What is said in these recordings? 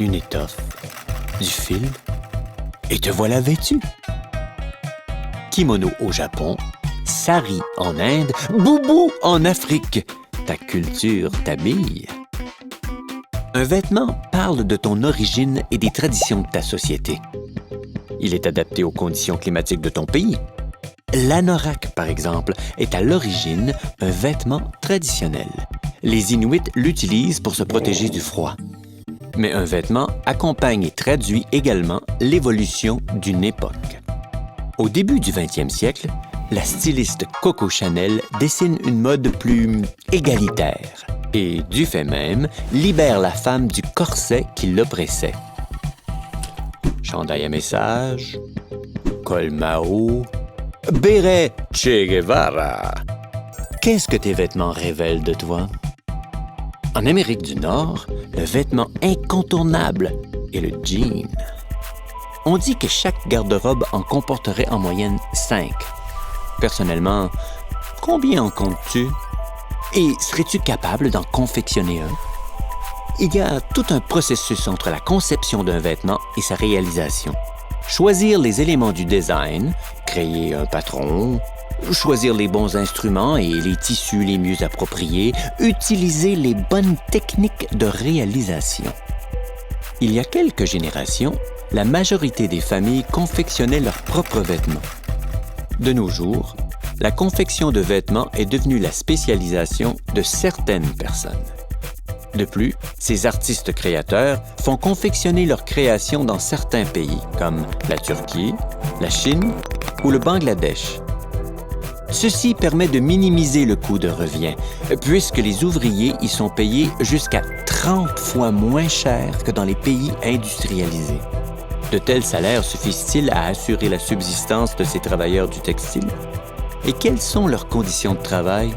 une étoffe, du fil, et te voilà vêtu. Kimono au Japon, sari en Inde, boubou en Afrique. Ta culture t'habille. Un vêtement parle de ton origine et des traditions de ta société. Il est adapté aux conditions climatiques de ton pays. L'anorak, par exemple, est à l'origine un vêtement traditionnel. Les Inuits l'utilisent pour se protéger du froid. Mais un vêtement accompagne et traduit également l'évolution d'une époque. Au début du 20e siècle, la styliste Coco Chanel dessine une mode plus égalitaire et, du fait même, libère la femme du corset qui l'oppressait. Chandail à message, col Mao, béret Che Guevara. Qu'est-ce que tes vêtements révèlent de toi? En Amérique du Nord, le vêtement incontournable est le jean. On dit que chaque garde-robe en comporterait en moyenne 5. Personnellement, combien en comptes-tu? Et serais-tu capable d'en confectionner un? Il y a tout un processus entre la conception d'un vêtement et sa réalisation. Choisir les éléments du design, créer un patron, choisir les bons instruments et les tissus les mieux appropriés, utiliser les bonnes techniques de réalisation. Il y a quelques générations, la majorité des familles confectionnaient leurs propres vêtements. De nos jours, la confection de vêtements est devenue la spécialisation de certaines personnes. De plus, ces artistes créateurs font confectionner leurs créations dans certains pays, comme la Turquie, la Chine ou le Bangladesh. Ceci permet de minimiser le coût de revient, puisque les ouvriers y sont payés jusqu'à 30 fois moins cher que dans les pays industrialisés. De tels salaires suffisent-ils à assurer la subsistance de ces travailleurs du textile? Et quelles sont leurs conditions de travail?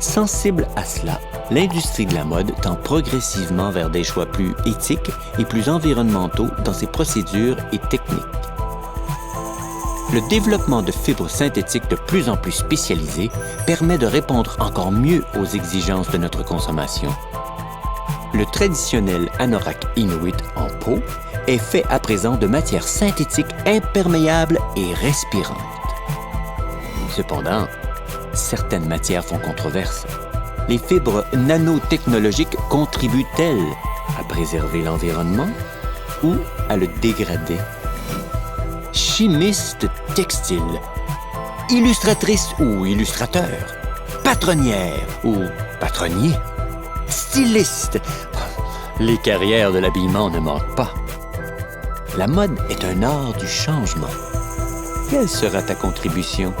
Sensible à cela, l'industrie de la mode tend progressivement vers des choix plus éthiques et plus environnementaux dans ses procédures et techniques. Le développement de fibres synthétiques de plus en plus spécialisées permet de répondre encore mieux aux exigences de notre consommation. Le traditionnel anorak inuit en peau est fait à présent de matières synthétiques imperméables et respirantes. Cependant, certaines matières font controverse. Les fibres nanotechnologiques contribuent-elles à préserver l'environnement ou à le dégrader? Chimiste textile, illustratrice ou illustrateur, patronnière ou patronnier, styliste. Les carrières de l'habillement ne manquent pas. La mode est un art du changement. Quelle sera ta contribution?